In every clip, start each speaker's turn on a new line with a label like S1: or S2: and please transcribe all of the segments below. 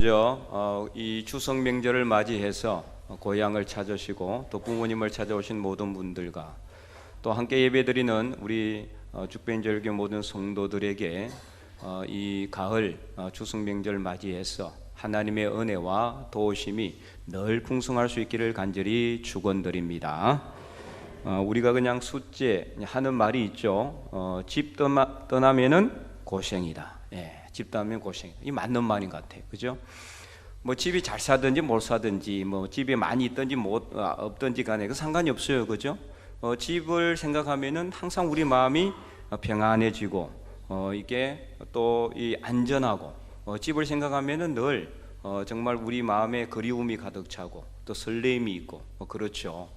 S1: 먼저 이 추석 명절을 맞이해서 고향을 찾으시고 또 부모님을 찾아오신 모든 분들과 또 함께 예배드리는 우리 죽변절교 모든 성도들에게 이 가을 추석 명절 맞이해서 하나님의 은혜와 도우심이 늘 풍성할 수 있기를 간절히 축원드립니다. 우리가 그냥 숫제 하는 말이 있죠. 집 떠나면은 고생이다. 집 떠나면 고생. 이 맞는 말인 것 같아요. 그죠? 뭐 집이 잘 사든지 못 사든지 뭐 집에 많이 있든지 없든지 간에 그 상관이 없어요. 그죠? 집을 생각하면은 항상 우리 마음이 평안해지고 이게 또 이 안전하고 집을 생각하면은 늘 정말 우리 마음에 그리움이 가득 차고 또 설렘이 있고 그렇죠.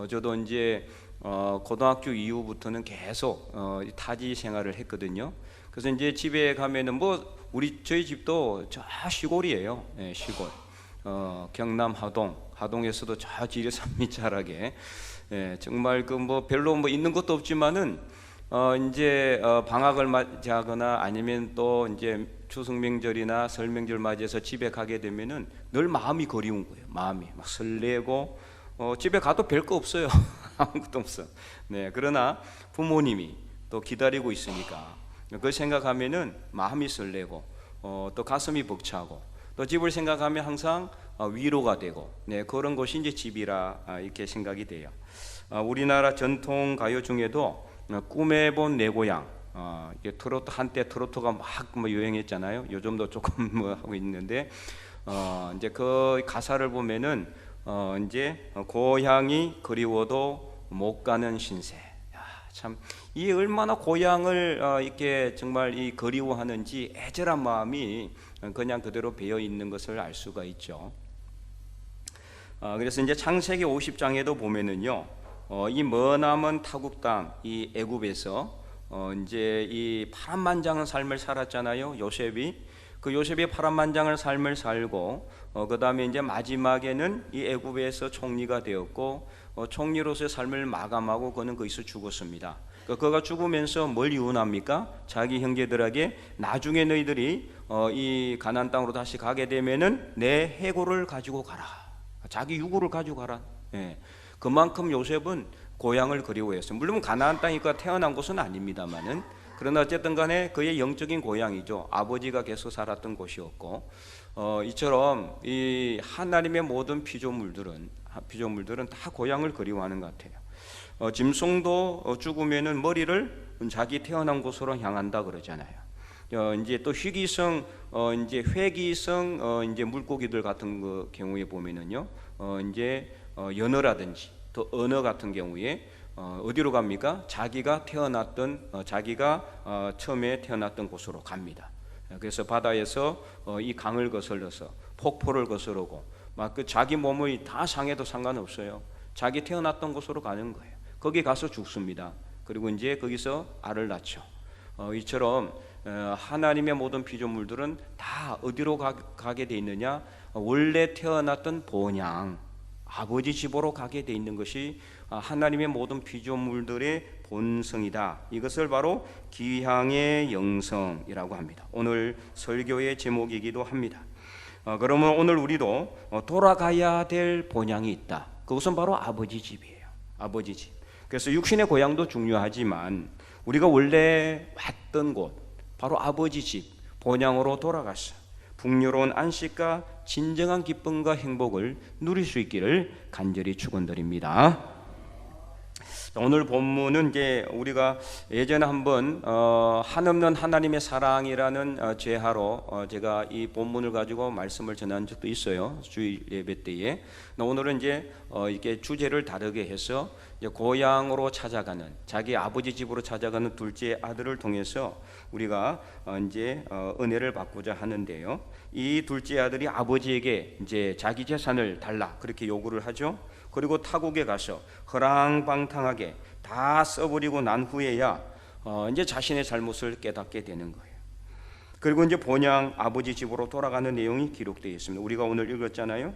S1: 저도 이제 고등학교 이후부터는 계속 타지 생활을 했거든요. 그래서 이제 집에 가면은 저희 집도 저 시골이에요. 시골. 경남 하동에서도 저 지리산 밑자락에 정말 별로 있는 것도 없지만은 이제 방학을 맞이하거나 아니면 또 이제 추석 명절이나 설 명절 맞이해서 집에 가게 되면은 늘 마음이 그리운 거예요. 마음이 막 설레고 집에 가도 별 거 없어요. 아무것도 없어. 그러나 부모님이 또 기다리고 있으니까 그걸 생각하면은 마음이 설레고 또 가슴이 벅차고 또 집을 생각하면 항상 위로가 되고 그런 것이 이제 집이라 이렇게 생각이 돼요. 우리나라 전통 가요 중에도 꿈에 본 내 고향 트로트 한때 트로트가 막 유행했잖아요. 요즘도 조금 하고 있는데 이제 그 가사를 보면은 이제 고향이 그리워도 못 가는 신세. 참 이 얼마나 고향을 이렇게 정말 이 그리워하는지 애절한 마음이 그냥 그대로 배어 있는 것을 알 수가 있죠. 그래서 이제 창세기 50장에도 보면은요, 이 머나먼 타국 땅 이 애굽에서 이제 이 파란만장한 삶을 살았잖아요. 요셉이 파란만장한 삶을 살고 그 다음에 이제 마지막에는 이 애굽에서 총리가 되었고 총리로서의 삶을 마감하고 그는 거기서 죽었습니다. 그가 죽으면서 뭘 유언합니까? 자기 형제들에게 나중에 너희들이 이 가나안 땅으로 다시 가게 되면은 내 해골을 가지고 가라. 자기 유골을 가지고 가라. 그만큼 요셉은 고향을 그리워했어요. 물론 가나안 땅이니까 태어난 곳은 아닙니다만은 그러나 어쨌든 간에 그의 영적인 고향이죠. 아버지가 계속 살았던 곳이었고 이처럼 이 하나님의 모든 피조물들은 다 고향을 그리워하는 것 같아요. 짐승도 죽으면은 머리를 자기 태어난 곳으로 향한다 그러잖아요. 이제 또 희귀성 이제 회귀성 이제 물고기들 같은 그 경우에 보면은요 이제 연어라든지 또 언어 같은 경우에 어디로 갑니까? 자기가 처음에 태어났던 곳으로 갑니다. 그래서 바다에서 이 강을 거슬러서 폭포를 거스르고 막 그 자기 몸이 다 상해도 상관없어요. 자기 태어났던 곳으로 가는 거예요. 거기 가서 죽습니다. 그리고 이제 거기서 알을 낳죠. 이처럼 하나님의 모든 피조물들은 다 어디로 가게 돼 있느냐? 원래 태어났던 본향 아버지 집으로 가게 돼 있는 것이 하나님의 모든 피조물들의 본성이다. 이것을 바로 기향의 영성이라고 합니다. 오늘 설교의 제목이기도 합니다. 그러면 오늘 우리도 돌아가야 될 본향이 있다. 그것은 바로 아버지 집이에요. 아버지 집. 그래서 육신의 고향도 중요하지만 우리가 원래 왔던 곳 바로 아버지 집 본향으로 돌아가서 풍요로운 안식과 진정한 기쁨과 행복을 누릴 수 있기를 간절히 축원드립니다. 오늘 본문은 이제 우리가 예전에 한번 한없는 하나님의 사랑이라는 제하로 제가 이 본문을 가지고 말씀을 전한 적도 있어요. 주일 예배 때에. 오늘은 이제 이렇게 주제를 다르게 해서 이제 고향으로 찾아가는 자기 아버지 집으로 찾아가는 둘째 아들을 통해서 우리가 이제 은혜를 받고자 하는데요. 이 둘째 아들이 아버지에게 이제 자기 재산을 달라 그렇게 요구를 하죠. 그리고 타국에 가서 허랑방탕하게 다 써버리고 난 후에야 이제 자신의 잘못을 깨닫게 되는 거예요. 그리고 이제 본향 아버지 집으로 돌아가는 내용이 기록되어 있습니다. 우리가 오늘 읽었잖아요.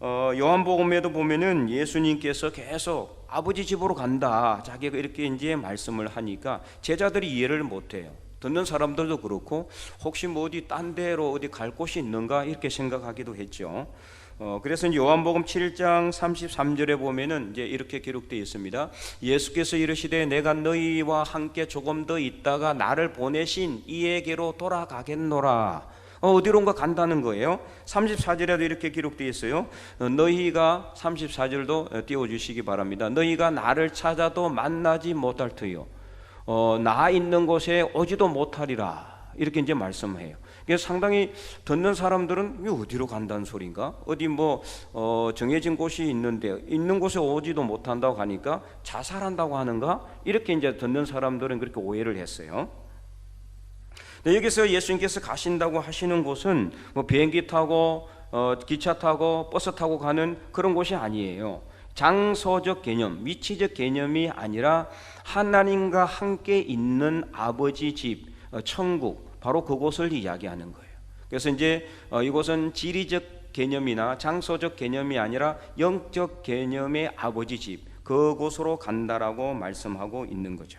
S1: 요한복음에도 보면은 예수님께서 계속 아버지 집으로 간다. 자기가 이렇게 이제 말씀을 하니까 제자들이 이해를 못해요. 듣는 사람들도 그렇고 혹시 뭐 어디 딴 데로 어디 갈 곳이 있는가 이렇게 생각하기도 했죠. 그래서 이제 요한복음 7장 33절에 보면은 이제 이렇게 기록되어 있습니다. 예수께서 이르시되 내가 너희와 함께 조금 더 있다가 나를 보내신 이에게로 돌아가겠노라. 어디론가 간다는 거예요. 34절에도 이렇게 기록되어 있어요. 너희가 34절도 띄워주시기 바랍니다. 너희가 나를 찾아도 만나지 못할 터요. 나 있는 곳에 오지도 못하리라. 이렇게 이제 말씀해요. 그래서 상당히 듣는 사람들은 어디로 간다는 소린가? 어디 뭐 정해진 곳이 있는데 있는 곳에 오지도 못한다고 하니까 자살한다고 하는가? 이렇게 이제 듣는 사람들은 그렇게 오해를 했어요. 여기서 예수님께서 가신다고 하시는 곳은 뭐 비행기 타고 기차 타고 버스 타고 가는 그런 곳이 아니에요. 장소적 개념, 위치적 개념이 아니라 하나님과 함께 있는 아버지 집, 천국, 바로 그곳을 이야기하는 거예요. 그래서 이제 이곳은 지리적 개념이나 장소적 개념이 아니라 영적 개념의 아버지 집, 그곳으로 간다라고 말씀하고 있는 거죠.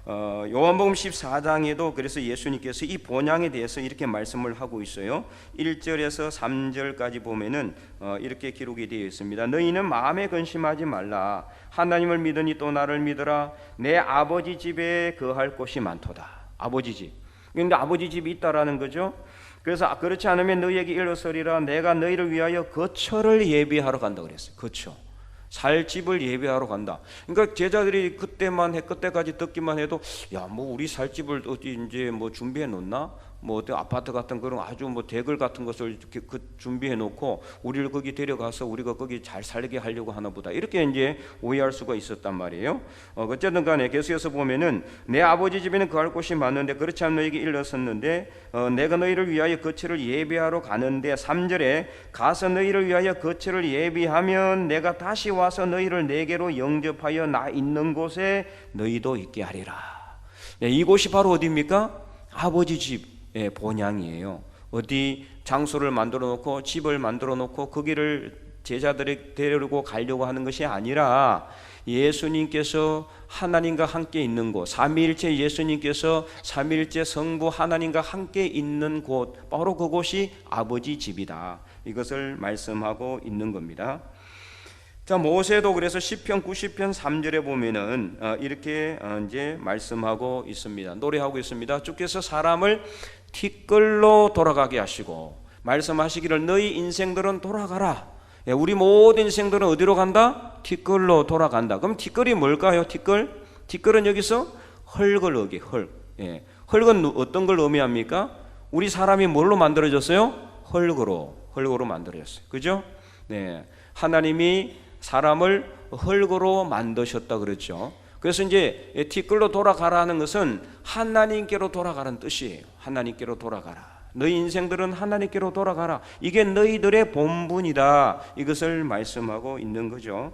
S1: 요한복음 14장에도 그래서 예수님께서 이 본향에 대해서 이렇게 말씀을 하고 있어요. 1절에서 3절까지 보면은 이렇게 기록이 되어 있습니다. 너희는 마음에 근심하지 말라. 하나님을 믿으니 또 나를 믿으라. 내 아버지 집에 거할 곳이 많도다. 아버지 집. 그런데 아버지 집이 있다라는 거죠. 그래서 그렇지 않으면 너희에게 일러서리라. 내가 너희를 위하여 거처를 예비하러 간다 그랬어요. 거처. 살 집을 예배하러 간다. 그러니까 제자들이 그때까지 듣기만 해도 야, 뭐 우리 살 집을 어디 이제 뭐 준비해 놓나? 뭐 어때 아파트 같은 그런 아주 뭐 대글 같은 것을 이렇게 준비해 놓고 우리를 거기 데려가서 우리가 거기 잘 살게 하려고 하나 보다. 이렇게 이제 오해할 수가 있었단 말이에요. 어쨌든 간에 계속해서 보면은 내 아버지 집에는 거할 곳이 많은데 그렇지 않은 너에게 일렀었는데 내가 너희를 위하여 거처를 예비하러 가는데 3절에 가서 너희를 위하여 거처를 예비하면 내가 다시 와서 너희를 내게로 영접하여 나 있는 곳에 너희도 있게 하리라. 이곳이 바로 어디입니까? 아버지 집. 본향이에요. 어디 장소를 만들어 놓고 집을 만들어 놓고 거기를 제자들이 데리고 가려고 하는 것이 아니라 예수님께서 하나님과 함께 있는 곳, 삼위일체 예수님께서 삼위일체 성부 하나님과 함께 있는 곳, 바로 그곳이 아버지 집이다. 이것을 말씀하고 있는 겁니다. 자, 모세도 그래서 시편 90편 3절에 보면은 이렇게 이제 말씀하고 있습니다. 노래하고 있습니다. 주께서 사람을 티끌로 돌아가게 하시고 말씀하시기를 너희 인생들은 돌아가라. 우리 모든 인생들은 어디로 간다? 티끌로 돌아간다. 그럼 티끌이 뭘까요? 티끌은 여기서 흙을 의미, 흙. 흙은 어떤 걸 의미합니까? 우리 사람이 뭘로 만들어졌어요? 흙으로 만들어졌어요. 그죠? 네. 하나님이 사람을 흙으로 만드셨다 그랬죠. 그래서 이제 티끌로 돌아가라는 것은 하나님께로 돌아가라는 뜻이에요. 하나님께로 돌아가라. 너희 인생들은 하나님께로 돌아가라. 이게 너희들의 본분이다. 이것을 말씀하고 있는 거죠.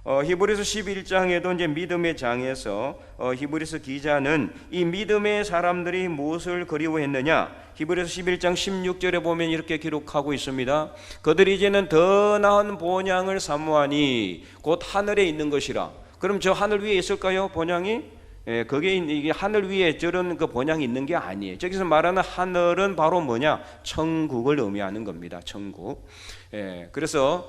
S1: 히브리서 11장에도 이제 믿음의 장에서 히브리서 기자는 이 믿음의 사람들이 무엇을 그리워했느냐? 히브리서 11장 16절에 보면 이렇게 기록하고 있습니다. 그들이 이제는 더 나은 본향을 사모하니 곧 하늘에 있는 것이라. 그럼 저 하늘 위에 있을까요? 본향이? 거기에 이게 하늘 위에 저런 그 본향이 있는 게 아니에요. 저기서 말하는 하늘은 바로 뭐냐? 천국을 의미하는 겁니다. 천국. 그래서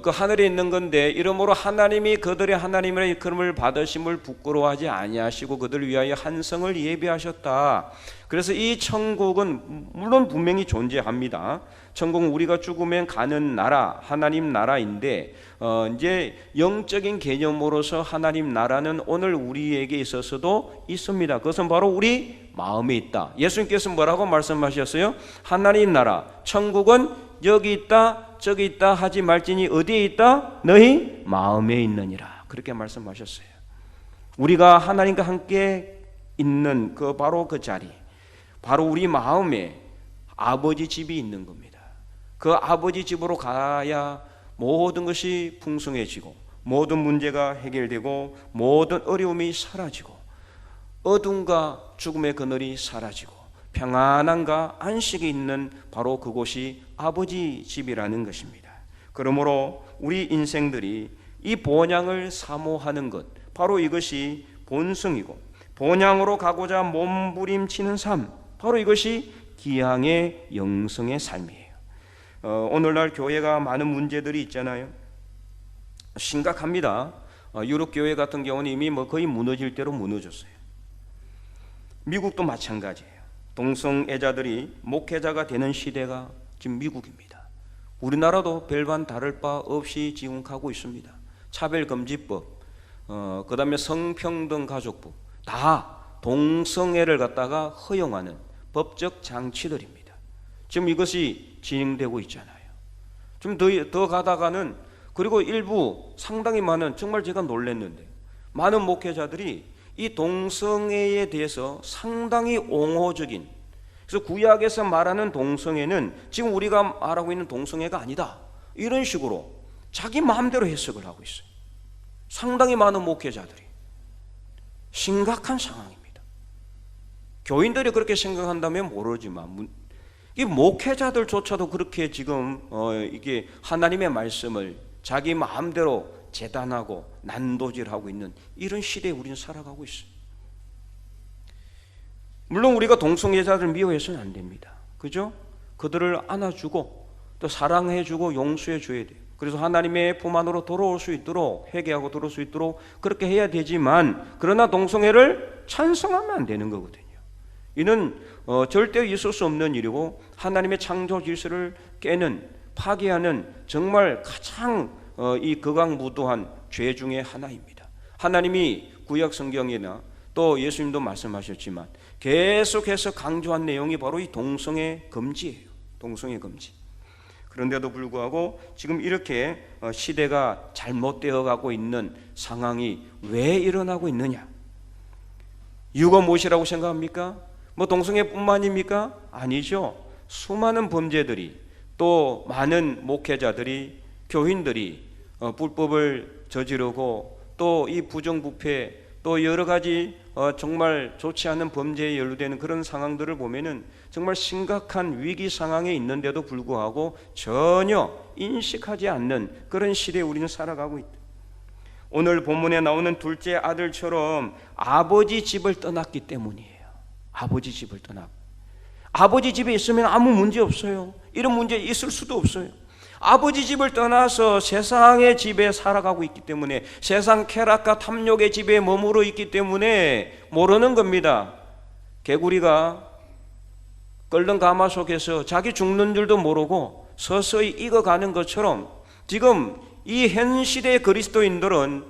S1: 그 하늘에 있는 건데 이러므로 하나님이 그들의 하나님이라 일컬음을 받으심을 부끄러워하지 아니하시고 그들을 위하여 한 성을 예비하셨다. 그래서 이 천국은 물론 분명히 존재합니다. 천국은 우리가 죽으면 가는 나라, 하나님 나라인데 이제 영적인 개념으로서 하나님 나라는 오늘 우리에게 있어서도 있습니다. 그것은 바로 우리 마음에 있다. 예수님께서 뭐라고 말씀하셨어요? 하나님 나라, 천국은 여기 있다, 저기 있다 하지 말지니 어디에 있다? 너희 마음에 있느니라. 그렇게 말씀하셨어요. 우리가 하나님과 함께 있는 그 바로 그 자리, 바로 우리 마음에 아버지 집이 있는 겁니다. 그 아버지 집으로 가야 모든 것이 풍성해지고 모든 문제가 해결되고 모든 어려움이 사라지고 어둠과 죽음의 그늘이 사라지고 평안함과 안식이 있는 바로 그곳이 아버지 집이라는 것입니다. 그러므로 우리 인생들이 이 본향을 사모하는 것, 바로 이것이 본성이고 본향으로 가고자 몸부림치는 삶, 바로 이것이 기향의 영성의 삶이에요. 오늘날 교회가 많은 문제들이 있잖아요. 심각합니다. 유럽 교회 같은 경우는 이미 거의 무너질 대로 무너졌어요. 미국도 마찬가지예요. 동성애자들이 목회자가 되는 시대가 지금 미국입니다. 우리나라도 별반 다를 바 없이 지금 가고 있습니다. 차별금지법, 그 다음에 성평등 가족부, 다 동성애를 갖다가 허용하는 법적 장치들입니다. 지금 이것이 진행되고 있잖아요. 좀 더 가다가는, 그리고 일부 상당히 많은, 정말 제가 놀랐는데 많은 목회자들이 이 동성애에 대해서 상당히 옹호적인, 그래서 구약에서 말하는 동성애는 지금 우리가 말하고 있는 동성애가 아니다, 이런 식으로 자기 마음대로 해석을 하고 있어요. 상당히 많은 목회자들이. 심각한 상황입니다. 교인들이 그렇게 생각한다면 모르지만 이 목회자들조차도 그렇게 지금 이게 하나님의 말씀을 자기 마음대로 재단하고 난도질하고 있는 이런 시대에 우리는 살아가고 있어요. 물론 우리가 동성애자들 미워해서는 안 됩니다. 그죠? 그들을 안아주고 또 사랑해주고 용서해줘야 돼요. 그래서 하나님의 품 안으로 돌아올 수 있도록, 회개하고 돌아올 수 있도록 그렇게 해야 되지만, 그러나 동성애를 찬성하면 안 되는 거거든요. 이는 절대 있을 수 없는 일이고 하나님의 창조 질서를 깨는, 파괴하는 정말 가장 이 극악무도한 죄 중에 하나입니다. 하나님이 구약 성경이나 또 예수님도 말씀하셨지만 계속해서 강조한 내용이 바로 이 동성애 금지예요. 동성애 금지. 그런데도 불구하고 지금 이렇게 시대가 잘못되어 가고 있는 상황이 왜 일어나고 있느냐? 이유가 무엇이라고 생각합니까? 동성애뿐만입니까? 아니죠. 수많은 범죄들이, 또 많은 목회자들이, 교인들이 불법을 저지르고 또 이 부정부패, 또 여러 가지 정말 좋지 않은 범죄에 연루되는 그런 상황들을 보면은 정말 심각한 위기 상황에 있는데도 불구하고 전혀 인식하지 않는 그런 시대에 우리는 살아가고 있다. 오늘 본문에 나오는 둘째 아들처럼 아버지 집을 떠났기 때문이에요. 아버지 집을 떠나고. 아버지 집에 있으면 아무 문제 없어요. 이런 문제 있을 수도 없어요. 아버지 집을 떠나서 세상의 집에 살아가고 있기 때문에, 세상 쾌락과 탐욕의 집에 머무르 있기 때문에 모르는 겁니다. 개구리가 끓는 가마속에서 자기 죽는 줄도 모르고 서서히 익어가는 것처럼, 지금 이 현 시대의 그리스도인들은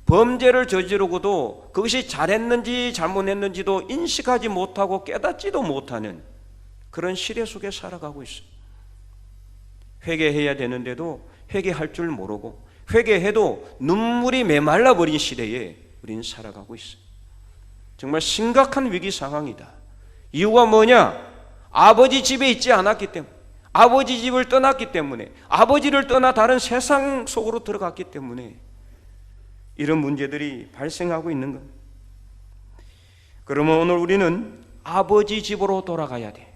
S1: 범죄를 저지르고도 그것이 잘했는지 잘못했는지도 인식하지 못하고 깨닫지도 못하는 그런 시대 속에 살아가고 있어요. 회개해야 되는데도 회개할 줄 모르고, 회개해도 눈물이 메말라 버린 시대에 우리는 살아가고 있어요. 정말 심각한 위기 상황이다. 이유가 뭐냐? 아버지 집에 있지 않았기 때문에, 아버지 집을 떠났기 때문에, 아버지를 떠나 다른 세상 속으로 들어갔기 때문에 이런 문제들이 발생하고 있는 겁니다. 그러면 오늘 우리는 아버지 집으로 돌아가야 돼요.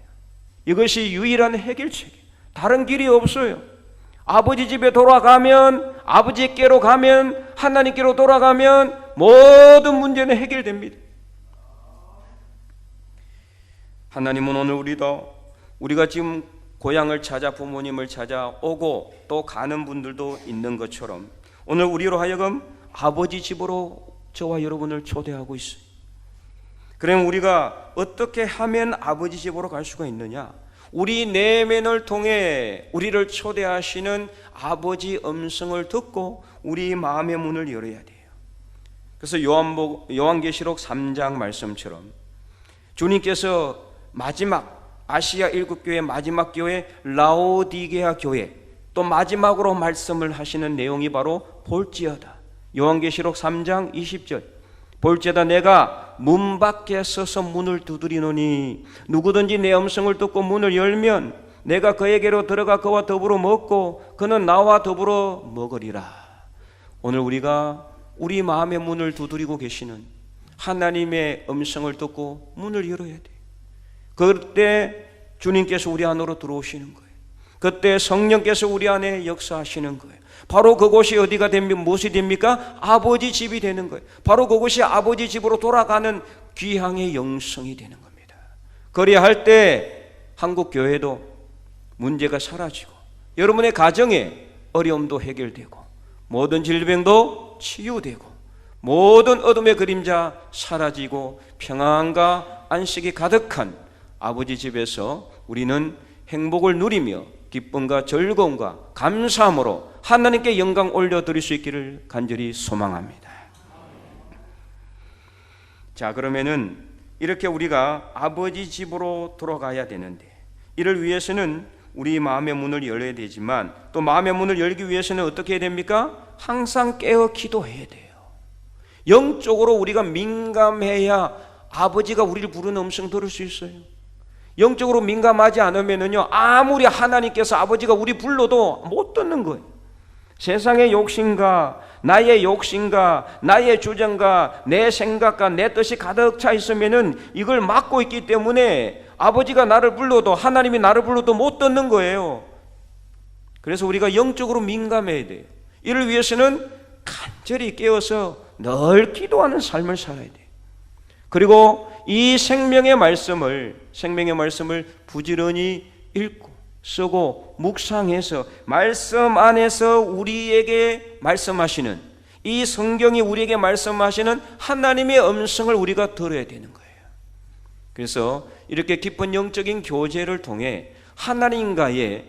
S1: 이것이 유일한 해결책이에요. 다른 길이 없어요. 아버지 집에 돌아가면, 아버지께로 가면, 하나님께로 돌아가면 모든 문제는 해결됩니다. 하나님은 오늘 우리가 지금 고향을 찾아 부모님을 찾아오고 또 가는 분들도 있는 것처럼 오늘 우리로 하여금 아버지 집으로 저와 여러분을 초대하고 있어요. 그럼 우리가 어떻게 하면 아버지 집으로 갈 수가 있느냐? 우리 내면을 통해 우리를 초대하시는 아버지 음성을 듣고 우리 마음의 문을 열어야 돼요. 그래서 요한계시록 3장 말씀처럼 주님께서 마지막 아시아 7교회 마지막 교회 라오디게아 교회, 또 마지막으로 말씀을 하시는 내용이 바로 볼지어다. 요한계시록 3장 20절, 볼지어다 내가 문 밖에 서서 문을 두드리노니 누구든지 내 음성을 듣고 문을 열면 내가 그에게로 들어가 그와 더불어 먹고 그는 나와 더불어 먹으리라. 오늘 우리가 우리 마음의 문을 두드리고 계시는 하나님의 음성을 듣고 문을 열어야 돼요. 그때 주님께서 우리 안으로 들어오시는 거예요. 그때 성령께서 우리 안에 역사하시는 거예요. 바로 그곳이 어디가 됩니까? 무엇이 됩니까? 아버지 집이 되는 거예요. 바로 그곳이 아버지 집으로 돌아가는 귀향의 영성이 되는 겁니다. 그리할 때 한국 교회도 문제가 사라지고 여러분의 가정에 어려움도 해결되고 모든 질병도 치유되고 모든 어둠의 그림자 사라지고 평안과 안식이 가득한 아버지 집에서 우리는 행복을 누리며 기쁨과 즐거움과 감사함으로 하나님께 영광 올려드릴 수 있기를 간절히 소망합니다. 자, 그러면은 이렇게 우리가 아버지 집으로 돌아가야 되는데 이를 위해서는 우리 마음의 문을 열어야 되지만 또 마음의 문을 열기 위해서는 어떻게 해야 됩니까? 항상 깨어 기도해야 돼요. 영적으로 우리가 민감해야 아버지가 우리를 부르는 음성 들을 수 있어요. 영적으로 민감하지 않으면요 아무리 하나님께서 아버지가 우리 불러도 못 듣는 거예요. 세상의 욕심과 나의 욕심과 나의 주장과 내 생각과 내 뜻이 가득 차 있으면은 이걸 막고 있기 때문에 아버지가 나를 불러도 하나님이 나를 불러도 못 듣는 거예요. 그래서 우리가 영적으로 민감해야 돼요. 이를 위해서는 간절히 깨어서 늘 기도하는 삶을 살아야 돼요. 그리고 이 생명의 말씀을 부지런히 읽고 쓰고 묵상해서 말씀 안에서 우리에게 말씀하시는 이 성경이 우리에게 말씀하시는 하나님의 음성을 우리가 들어야 되는 거예요. 그래서 이렇게 깊은 영적인 교제를 통해 하나님과의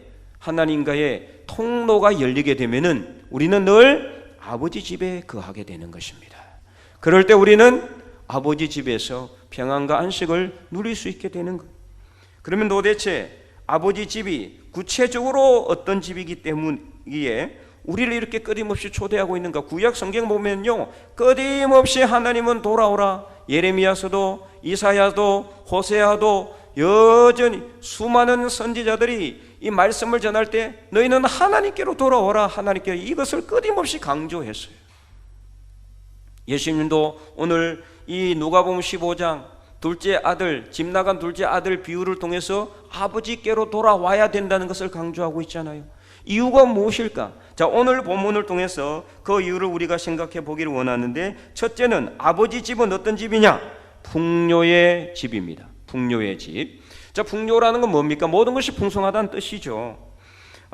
S1: 통로가 열리게 되면은 우리는 늘 아버지 집에 거하게 되는 것입니다. 그럴 때 우리는 아버지 집에서 평안과 안식을 누릴 수 있게 되는 거예요. 그러면 도대체 아버지 집이 구체적으로 어떤 집이기 때문이기에 우리를 이렇게 끊임없이 초대하고 있는가? 구약 성경 보면요 끊임없이 하나님은 돌아오라, 예레미야서도 이사야도 호세아도 여전히 수많은 선지자들이 이 말씀을 전할 때 너희는 하나님께로 돌아오라, 하나님께 이것을 끊임없이 강조했어요. 예수님도 오늘 이 누가복음 15장 둘째 아들, 집 나간 둘째 아들 비유를 통해서 아버지께로 돌아와야 된다는 것을 강조하고 있잖아요. 이유가 무엇일까? 자, 오늘 본문을 통해서 그 이유를 우리가 생각해 보기를 원하는데, 첫째는 아버지 집은 어떤 집이냐? 풍요의 집입니다. 풍요의 집. 자, 풍요라는 건 뭡니까? 모든 것이 풍성하다는 뜻이죠.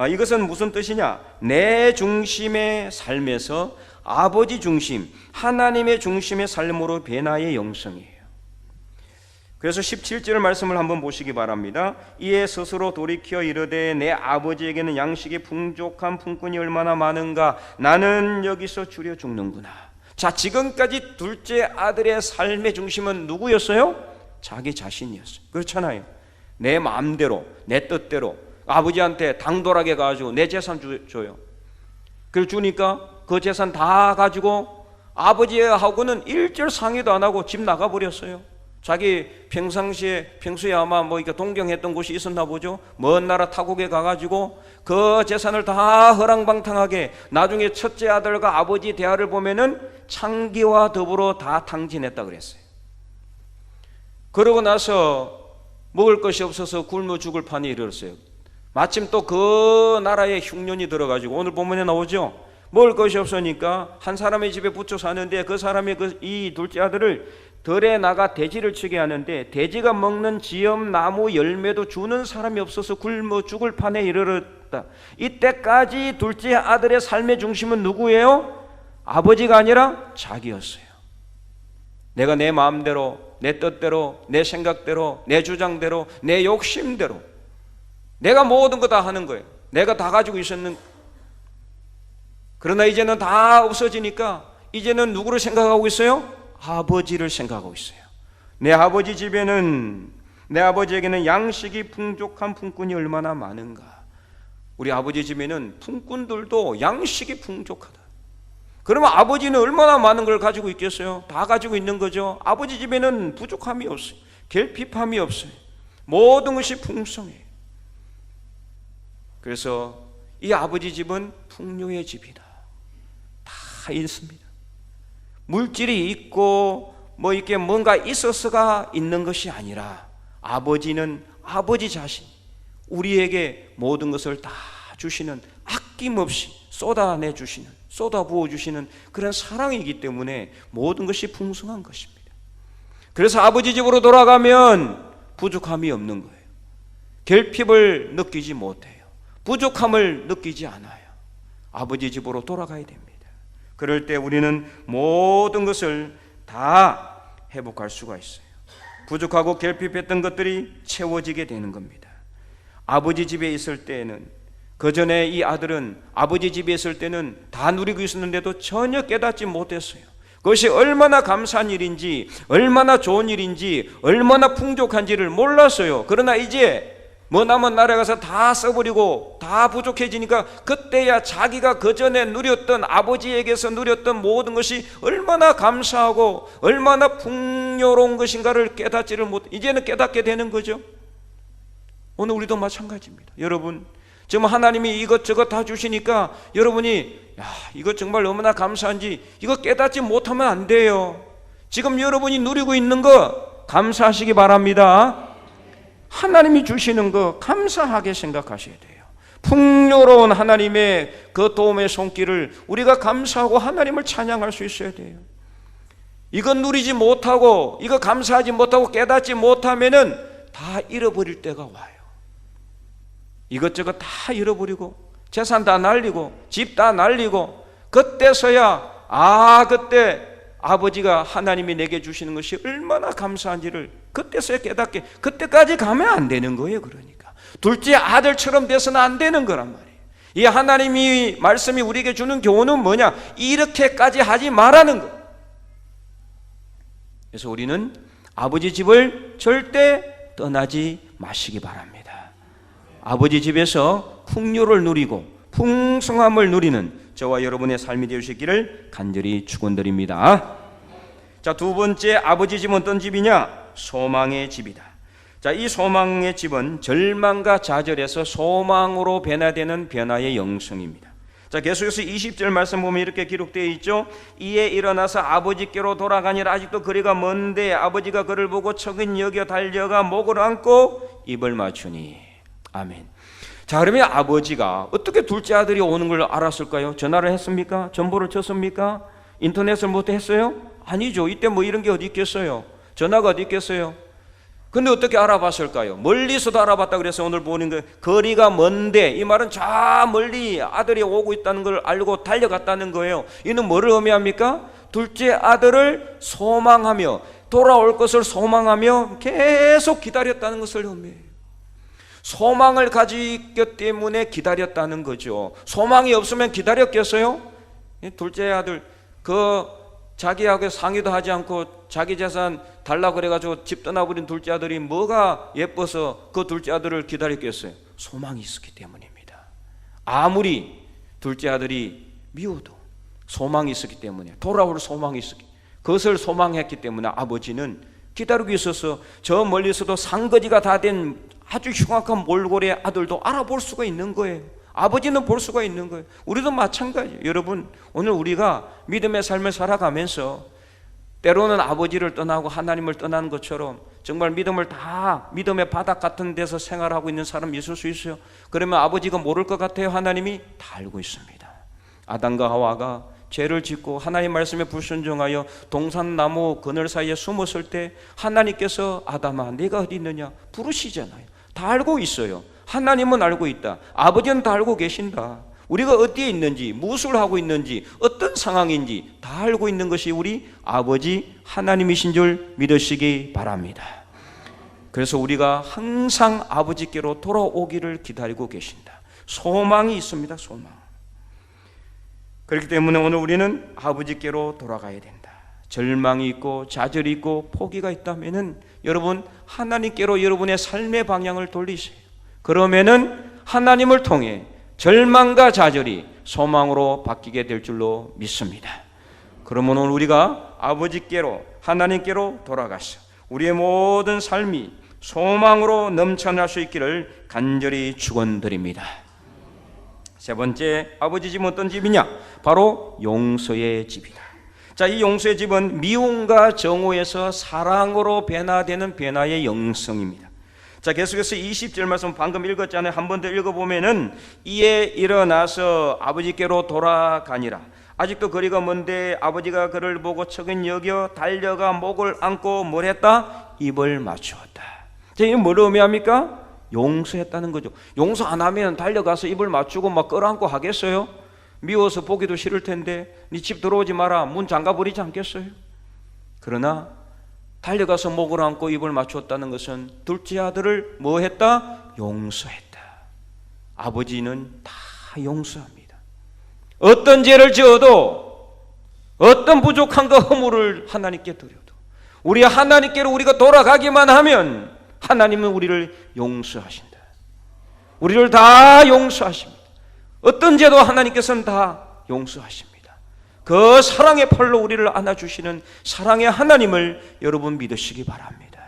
S1: 이것은 무슨 뜻이냐? 내 중심의 삶에서 아버지 중심, 하나님의 중심의 삶으로 변화의 영성이에요. 그래서 17절 말씀을 한번 보시기 바랍니다. 이에 스스로 돌이켜 이르되 내 아버지에게는 양식이 풍족한 품꾼이 얼마나 많은가, 나는 여기서 줄여 죽는구나. 자, 지금까지 둘째 아들의 삶의 중심은 누구였어요? 자기 자신이었어요. 그렇잖아요. 내 마음대로 내 뜻대로 아버지한테 당돌하게 가지고 내 재산 줘요. 그걸 주니까 그 재산 다 가지고 아버지하고는 일절 상의도 안 하고 집 나가버렸어요. 자기 평소에 아마 이렇게 동경했던 곳이 있었나 보죠. 먼 나라 타국에 가가지고 그 재산을 다 허랑방탕하게, 나중에 첫째 아들과 아버지 대화를 보면은 창기와 더불어 다 탕진했다 그랬어요. 그러고 나서 먹을 것이 없어서 굶어 죽을 판에 이르렀어요. 마침 또 그 나라에 흉년이 들어가지고 오늘 본문에 나오죠. 먹을 것이 없으니까 한 사람의 집에 붙여 사는데 그 사람이 이 둘째 아들을 들에 나가 돼지를 치게 하는데 돼지가 먹는 지엄 나무 열매도 주는 사람이 없어서 굶어 죽을 판에 이르렀다. 이때까지 둘째 아들의 삶의 중심은 누구예요? 아버지가 아니라 자기였어요. 내가 내 마음대로, 내 뜻대로, 내 생각대로, 내 주장대로, 내 욕심대로 내가 모든 거 다 하는 거예요. 내가 다 가지고 있었는. 그러나 이제는 다 없어지니까 이제는 누구를 생각하고 있어요? 아버지를 생각하고 있어요. 내 아버지 집에는, 내 아버지에게는 양식이 풍족한 품꾼이 얼마나 많은가. 우리 아버지 집에는 품꾼들도 양식이 풍족하다. 그러면 아버지는 얼마나 많은 걸 가지고 있겠어요? 다 가지고 있는 거죠. 아버지 집에는 부족함이 없어요. 결핍함이 없어요. 모든 것이 풍성해요. 그래서 이 아버지 집은 풍요의 집이다. 다 있습니다. 물질이 있고 이렇게 뭔가 있어서가 있는 것이 아니라 아버지는 아버지 자신, 우리에게 모든 것을 다 주시는, 아낌없이 쏟아내 주시는, 쏟아부어 주시는 그런 사랑이기 때문에 모든 것이 풍성한 것입니다. 그래서 아버지 집으로 돌아가면 부족함이 없는 거예요. 결핍을 느끼지 못해요. 부족함을 느끼지 않아요. 아버지 집으로 돌아가야 됩니다. 그럴 때 우리는 모든 것을 다 회복할 수가 있어요. 부족하고 결핍했던 것들이 채워지게 되는 겁니다. 아버지 집에 있을 때에는, 그 전에 이 아들은 아버지 집에 있을 때는 다 누리고 있었는데도 전혀 깨닫지 못했어요. 그것이 얼마나 감사한 일인지, 얼마나 좋은 일인지, 얼마나 풍족한지를 몰랐어요. 그러나 이제 머나먼 나라에 가서 다 써버리고 다 부족해지니까 그때야 자기가 그 전에 누렸던, 아버지에게서 누렸던 모든 것이 얼마나 감사하고 얼마나 풍요로운 것인가를 깨닫지를 못, 이제는 깨닫게 되는 거죠. 오늘 우리도 마찬가지입니다. 여러분, 지금 하나님이 이것저것 다 주시니까 여러분이 이거 정말 얼마나 감사한지 이거 깨닫지 못하면 안 돼요. 지금 여러분이 누리고 있는 거 감사하시기 바랍니다. 하나님이 주시는 거 감사하게 생각하셔야 돼요. 풍요로운 하나님의 그 도움의 손길을 우리가 감사하고 하나님을 찬양할 수 있어야 돼요. 이거 누리지 못하고 이거 감사하지 못하고 깨닫지 못하면은 다 잃어버릴 때가 와요. 이것저것 다 잃어버리고 재산 다 날리고 집 다 날리고 그때서야 그때 아버지가 하나님이 내게 주시는 것이 얼마나 감사한지를 그때서야 깨닫게, 그때까지 가면 안 되는 거예요. 그러니까 둘째 아들처럼 돼서는 안 되는 거란 말이에요. 이 하나님이 말씀이 우리에게 주는 교훈은 뭐냐? 이렇게까지 하지 말라는 거. 그래서 우리는 아버지 집을 절대 떠나지 마시기 바랍니다. 아버지 집에서 풍요를 누리고 풍성함을 누리는 저와 여러분의 삶이 되시기를 간절히 축원드립니다. 자, 두 번째 아버지 집은 어떤 집이냐? 소망의 집이다. 자, 이 소망의 집은 절망과 좌절에서 소망으로 변화되는 변화의 영성입니다. 자, 계속해서 20절 말씀 보면 이렇게 기록되어 있죠. 이에 일어나서 아버지께로 돌아가니라. 아직도 거리가 먼데 아버지가 그를 보고 척은 여겨 달려가 목을 안고 입을 맞추니. 아멘. 자, 그러면 아버지가 어떻게 둘째 아들이 오는 걸 알았을까요? 전화를 했습니까? 전보를 쳤습니까? 인터넷을 못 했어요? 아니죠. 이때 뭐 이런 게 어디 있겠어요? 전화가 어디 있겠어요? 근데 어떻게 알아봤을까요? 멀리서도 알아봤다 그래서 오늘 보는 거, 거리가 먼데, 이 말은 저 멀리 아들이 오고 있다는 걸 알고 달려갔다는 거예요. 이는 뭐를 의미합니까? 둘째 아들을 소망하며 돌아올 것을 소망하며 계속 기다렸다는 것을 의미해요. 소망을 가지기 때문에 기다렸다는 거죠. 소망이 없으면 기다렸겠어요? 둘째 아들 자기하고 상의도 하지 않고 자기 재산 달라고 그래가지고 집 떠나버린 둘째 아들이 뭐가 예뻐서 그 둘째 아들을 기다렸겠어요? 소망이 있었기 때문입니다. 아무리 둘째 아들이 미워도 소망이 있었기 때문에, 돌아올 소망이 있었기, 그것을 소망했기 때문에 아버지는 기다리고 있어서 저 멀리서도 상거지가 다 된 아주 흉악한 몰골의 아들도 알아볼 수가 있는 거예요. 아버지는 볼 수가 있는 거예요. 우리도 마찬가지예요. 여러분, 오늘 우리가 믿음의 삶을 살아가면서 때로는 아버지를 떠나고 하나님을 떠나는 것처럼 정말 믿음의 바닥 같은 데서 생활하고 있는 사람이 있을 수 있어요. 그러면 아버지가 모를 것 같아요? 하나님이 다 알고 있습니다. 아담과 하와가 죄를 짓고 하나님 말씀에 불순종하여 동산나무 그늘 사이에 숨었을 때 하나님께서 아담아 네가 어디 있느냐 부르시잖아요. 다 알고 있어요. 하나님은 알고 있다. 아버지는 다 알고 계신다. 우리가 어디에 있는지, 무엇을 하고 있는지, 어떤 상황인지 다 알고 있는 것이 우리 아버지 하나님이신 줄 믿으시기 바랍니다. 그래서 우리가 항상 아버지께로 돌아오기를 기다리고 계신다. 소망이 있습니다. 소망. 그렇기 때문에 오늘 우리는 아버지께로 돌아가야 된다. 절망이 있고 좌절이 있고 포기가 있다면은 여러분 하나님께로 여러분의 삶의 방향을 돌리세요. 그러면은 하나님을 통해 절망과 좌절이 소망으로 바뀌게 될 줄로 믿습니다. 그러면 오늘 우리가 아버지께로 하나님께로 돌아가서 우리의 모든 삶이 소망으로 넘쳐날 수 있기를 간절히 축원드립니다. 세 번째 아버지 집은 어떤 집이냐? 바로 용서의 집이다. 자, 이 용서의 집은 미움과 정오에서 사랑으로 변화되는 변화의 영성입니다. 자, 계속해서 20절 말씀 방금 읽었잖아요. 한 번 더 읽어보면은 이에 일어나서 아버지께로 돌아가니라. 아직도 거리가 먼데 아버지가 그를 보고 척은 여겨 달려가 목을 안고 뭘 했다? 입을 맞추었다. 이게 뭘 의미합니까? 용서했다는 거죠. 용서 안 하면 달려가서 입을 맞추고 막 끌어안고 하겠어요? 미워서 보기도 싫을 텐데 네 집 들어오지 마라 문 잠가버리지 않겠어요? 그러나 달려가서 목을 안고 입을 맞추었다는 것은 둘째 아들을 뭐 했다? 용서했다. 아버지는 다 용서합니다. 어떤 죄를 지어도 어떤 부족한 그 허물을 하나님께 드려도 우리 하나님께로 우리가 돌아가기만 하면 하나님은 우리를 용서하신다. 우리를 다 용서하십니다. 어떤 죄도 하나님께서는 다 용서하십니다. 그 사랑의 팔로 우리를 안아주시는 사랑의 하나님을 여러분 믿으시기 바랍니다.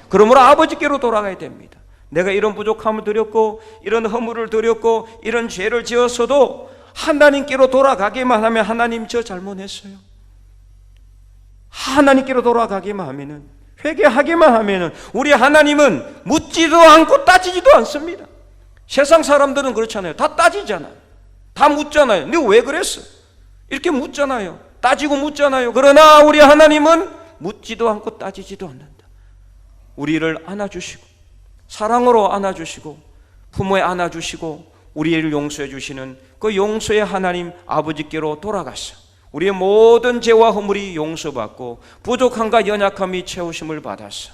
S1: 그러므로 아버지께로 돌아가야 됩니다. 내가 이런 부족함을 드렸고 이런 허물을 드렸고 이런 죄를 지었어도 하나님께로 돌아가기만 하면 하나님 저 잘못했어요. 하나님께로 돌아가기만 하면은 회개하기만 하면은 우리 하나님은 묻지도 않고 따지지도 않습니다. 세상 사람들은 그렇잖아요. 다 따지잖아요. 다 묻잖아요. 너 왜 그랬어? 이렇게 묻잖아요. 따지고 묻잖아요. 그러나 우리 하나님은 묻지도 않고 따지지도 않는다. 우리를 안아주시고 사랑으로 안아주시고 품에 안아주시고 우리를 용서해 주시는 그 용서의 하나님 아버지께로 돌아가서 우리의 모든 죄와 허물이 용서받고 부족함과 연약함이 채우심을 받아서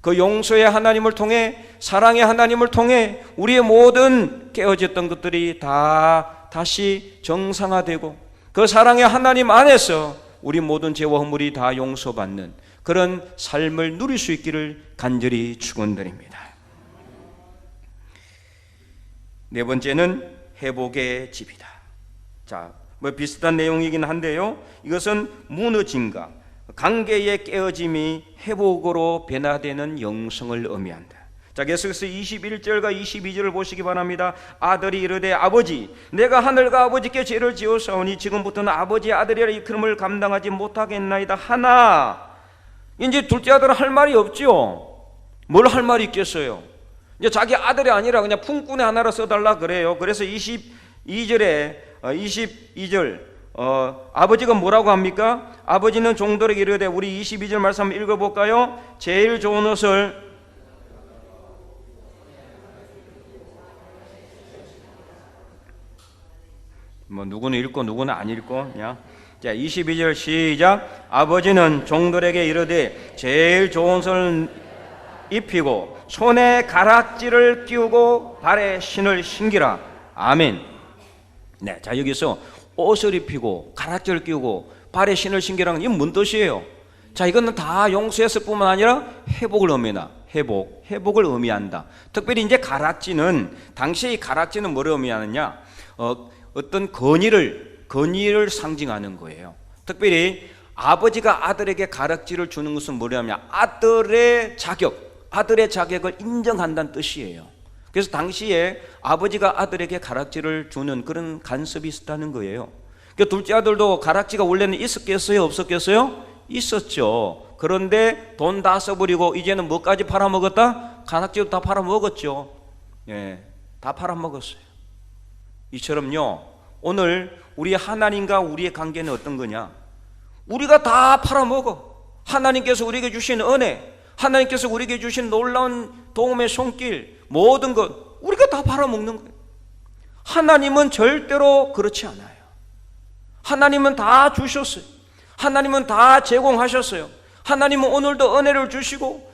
S1: 그 용서의 하나님을 통해 사랑의 하나님을 통해 우리의 모든 깨어졌던 것들이 다 다시 정상화되고 그 사랑의 하나님 안에서 우리 모든 죄와 허물이 다 용서받는 그런 삶을 누릴 수 있기를 간절히 축원드립니다. 네 번째는 회복의 집이다. 자, 뭐 비슷한 내용이긴 한데요. 이것은 무너짐과 관계의 깨어짐이 회복으로 변화되는 영성을 의미한다. 자, 계속해서 21절과 22절을 보시기 바랍니다. 아들이 이르되 아버지 내가 하늘과 아버지께 죄를 지었사오니 지금부터는 아버지의 아들이라 이름을 감당하지 못하겠나이다 하나 이제 둘째 아들은 할 말이 없죠. 뭘 할 말이 있겠어요? 이제 자기 아들이 아니라 그냥 품꾼의 하나로 써달라 그래요. 그래서 22절 아버지가 뭐라고 합니까? 아버지는 종들에게 이르되 우리 22절 말씀 한번 읽어볼까요? 제일 좋은 옷을 뭐 누구는 읽고 누구는 안 읽고 그냥 자 22절 시작. 아버지는 종들에게 이르되 제일 좋은 옷을 입히고 손에 가락지를 끼우고 발에 신을 신기라. 아멘. 네, 자 여기서 옷을 입히고 가락지를 끼우고 발에 신을 신기라는 이건 뭔 뜻이에요? 자 이거는 다 용서했을 뿐만 아니라 회복을 의미한다. 회복을 의미한다. 특별히 이제 가락지는 당시 이 가락지는 뭘 의미하느냐? 어떤 건의를 상징하는 거예요. 특별히 아버지가 아들에게 가락지를 주는 것은 뭐냐면 아들의 자격을 인정한다는 뜻이에요. 그래서 당시에 아버지가 아들에게 가락지를 주는 그런 간섭이 있었다는 거예요. 그러니까 둘째 아들도 가락지가 원래는 있었겠어요? 없었겠어요? 있었죠. 그런데 돈 다 써버리고 이제는 뭐까지 팔아먹었다? 가락지도 다 팔아먹었죠. 예, 다 팔아먹었어요. 이처럼요 오늘 우리 하나님과 우리의 관계는 어떤 거냐? 우리가 다 팔아먹어. 하나님께서 우리에게 주신 은혜, 하나님께서 우리에게 주신 놀라운 도움의 손길, 모든 것 우리가 다 팔아먹는 거예요. 하나님은 절대로 그렇지 않아요. 하나님은 다 주셨어요. 하나님은 다 제공하셨어요. 하나님은 오늘도 은혜를 주시고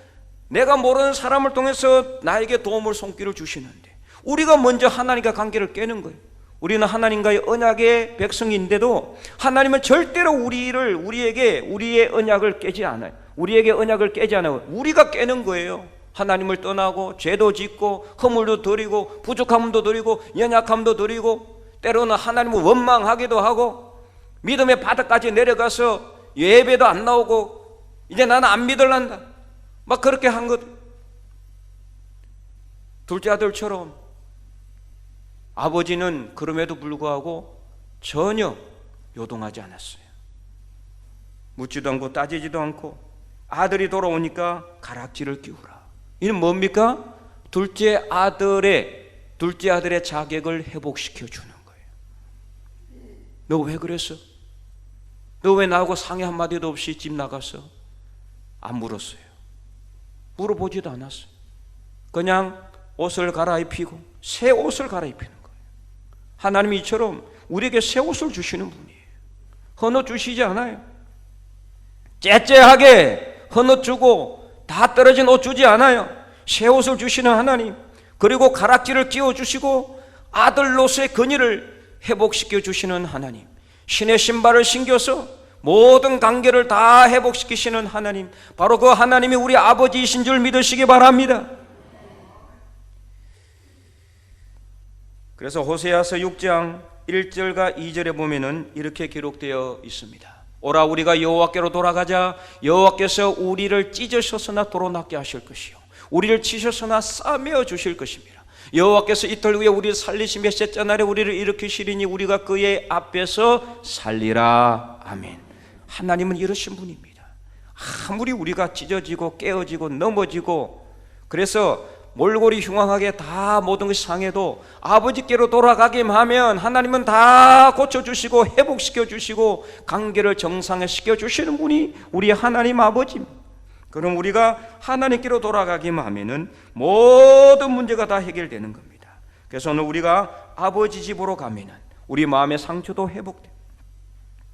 S1: 내가 모르는 사람을 통해서 나에게 도움을 손길을 주시는데 우리가 먼저 하나님과 관계를 깨는 거예요. 우리는 하나님과의 언약의 백성인데도 하나님은 절대로 우리에게 우리의 언약을 깨지 않아요. 우리에게 언약을 깨지 않아요. 우리가 깨는 거예요. 하나님을 떠나고 죄도 짓고 허물도 드리고 부족함도 드리고 연약함도 드리고 때로는 하나님을 원망하기도 하고 믿음의 바닥까지 내려가서 예배도 안 나오고 이제 나는 안 믿을란다 막 그렇게 한 것. 둘째 아들처럼 아버지는 그럼에도 불구하고 전혀 요동하지 않았어요. 묻지도 않고 따지지도 않고 아들이 돌아오니까 가락지를 끼우라. 이는 뭡니까? 둘째 아들의 자격을 회복시켜 주는 거예요. 너 왜 그랬어? 너 왜 나하고 상의 한마디도 없이 집 나갔어? 안 물었어요. 물어보지도 않았어요. 그냥 옷을 갈아입히고 새 옷을 갈아입히는 거예요. 하나님이 이처럼 우리에게 새 옷을 주시는 분이에요. 헌옷 주시지 않아요. 째째하게 헌옷 주고 다 떨어진 옷 주지 않아요. 새 옷을 주시는 하나님, 그리고 가락지를 끼워주시고 아들로서의 근위를 회복시켜 주시는 하나님, 신의 신발을 신겨서 모든 관계를 다 회복시키시는 하나님, 바로 그 하나님이 우리 아버지이신 줄 믿으시기 바랍니다. 그래서 호세아서 6장 1절과 2절에 보면은 이렇게 기록되어 있습니다. 오라 우리가 여호와께로 돌아가자. 여호와께서 우리를 찢으셨으나 도로 낫게 하실 것이요 우리를 치셨으나 싸매어 주실 것입니다. 여호와께서 이틀 후에 우리를 살리시며 셋째 날에 우리를 일으키시리니 우리가 그의 앞에서 살리라. 아멘. 하나님은 이러신 분입니다. 아무리 우리가 찢어지고 깨어지고 넘어지고 그래서 몰골이 흉황하게 다 모든 것이 상해도 아버지께로 돌아가기만 하면 하나님은 다 고쳐주시고 회복시켜주시고 관계를 정상화시켜 주시는 분이 우리 하나님 아버지입니다. 그럼 우리가 하나님께로 돌아가기만 하면은 모든 문제가 다 해결되는 겁니다. 그래서 오늘 우리가 아버지 집으로 가면은 우리 마음의 상처도 회복되고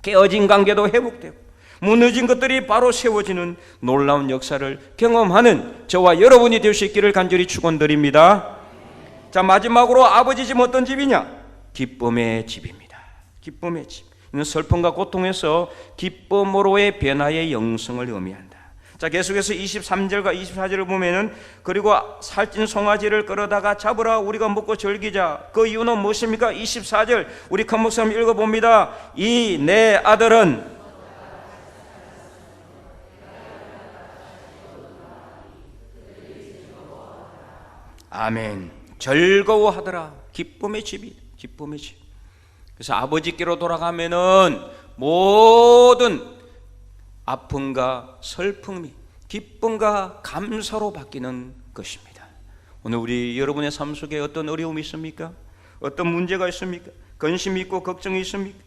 S1: 깨어진 관계도 회복되고 무너진 것들이 바로 세워지는 놀라운 역사를 경험하는 저와 여러분이 될 수 있기를 간절히 축원드립니다. 자, 마지막으로 아버지 집 어떤 집이냐? 기쁨의 집입니다. 기쁨의 집. 이는 슬픔과 고통에서 기쁨으로의 변화의 영성을 의미한다. 자, 계속해서 23절과 24절을 보면은 그리고 살찐 송아지를 끌어다가 잡으라 우리가 먹고 즐기자. 그 이유는 무엇입니까? 24절 우리 큰 목사님 읽어봅니다. 이 내 아들은 아멘. 즐거워하더라. 기쁨의 집이 기쁨의 집. 그래서 아버지께로 돌아가면은 모든 아픔과 슬픔이 기쁨과 감사로 바뀌는 것입니다. 오늘 우리 여러분의 삶 속에 어떤 어려움이 있습니까? 어떤 문제가 있습니까? 근심이 있고 걱정이 있습니까?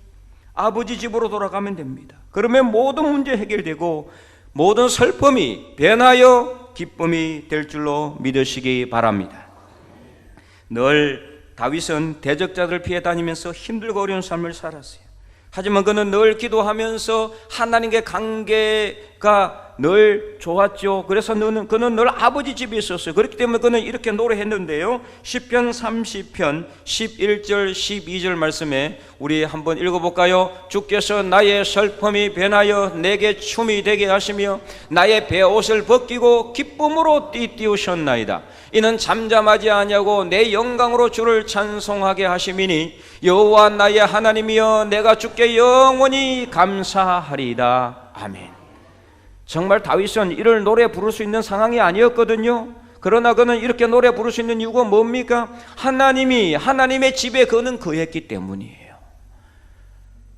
S1: 아버지 집으로 돌아가면 됩니다. 그러면 모든 문제 해결되고 모든 슬픔이 변하여 기쁨이 될 줄로 믿으시기 바랍니다. 늘 다윗은 대적자들을 피해 다니면서 힘들고 어려운 삶을 살았어요. 하지만 그는 늘 기도하면서 하나님과의 관계가 늘 좋았죠. 그래서 그는 늘 아버지 집에 있었어요. 그렇기 때문에 그는 이렇게 노래했는데요. 시편 30편 11절 12절 말씀에 우리 한번 읽어볼까요? 주께서 나의 슬픔이 변하여 내게 춤이 되게 하시며 나의 베옷을 벗기고 기쁨으로 띠띠우셨나이다. 이는 잠잠하지 아니하고 내 영광으로 주를 찬송하게 하심이니 여호와 나의 하나님이여 내가 주께 영원히 감사하리이다. 아멘. 정말 다윗은 이를 노래 부를 수 있는 상황이 아니었거든요. 그러나 그는 이렇게 노래 부를 수 있는 이유가 뭡니까? 하나님의 집에 그는 거했기 때문이에요.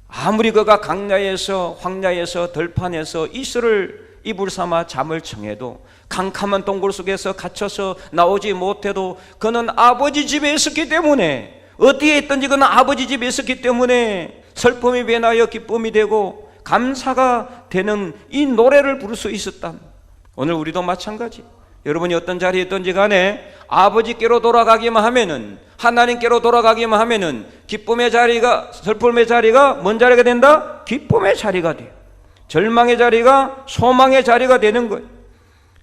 S1: 아무리 그가 강야에서 황야에서 들판에서 이슬을 이불 삼아 잠을 청해도 캄캄한 동굴 속에서 갇혀서 나오지 못해도 그는 아버지 집에 있었기 때문에 어디에 있든지 그는 아버지 집에 있었기 때문에 슬픔이 변하여 기쁨이 되고 감사가 되는 이 노래를 부를 수 있었다. 오늘 우리도 마찬가지. 여러분이 어떤 자리에 있든지 간에 아버지께로 돌아가기만 하면은 하나님께로 돌아가기만 하면은 기쁨의 자리가 슬픔의 자리가 뭔 자리가 된다? 기쁨의 자리가 돼요. 절망의 자리가 소망의 자리가 되는 거예요.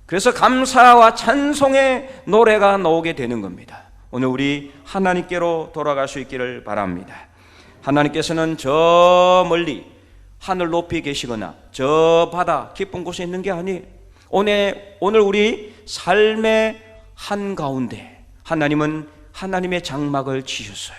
S1: 그래서 감사와 찬송의 노래가 나오게 되는 겁니다. 오늘 우리 하나님께로 돌아갈 수 있기를 바랍니다. 하나님께서는 저 멀리 하늘 높이 계시거나 저 바다 깊은 곳에 있는 게 아니에요. 오늘 우리 삶의 한가운데 하나님은 하나님의 장막을 치셨어요.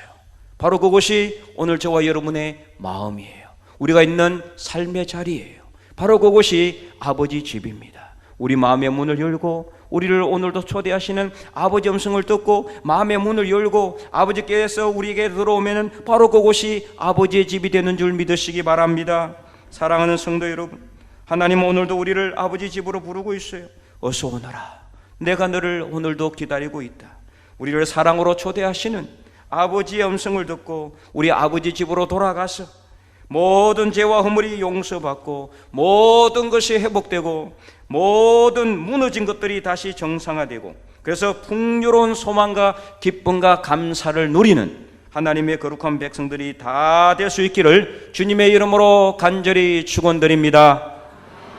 S1: 바로 그곳이 오늘 저와 여러분의 마음이에요. 우리가 있는 삶의 자리예요. 바로 그곳이 아버지 집입니다. 우리 마음의 문을 열고 우리를 오늘도 초대하시는 아버지 음성을 듣고 마음의 문을 열고 아버지께서 우리에게 들어오면 바로 그곳이 아버지의 집이 되는 줄 믿으시기 바랍니다. 사랑하는 성도 여러분, 하나님은 오늘도 우리를 아버지 집으로 부르고 있어요. 어서 오너라. 내가 너를 오늘도 기다리고 있다. 우리를 사랑으로 초대하시는 아버지의 음성을 듣고 우리 아버지 집으로 돌아가서 모든 죄와 허물이 용서받고 모든 것이 회복되고 모든 무너진 것들이 다시 정상화되고 그래서 풍요로운 소망과 기쁨과 감사를 누리는 하나님의 거룩한 백성들이 다 될 수 있기를 주님의 이름으로 간절히 축원드립니다.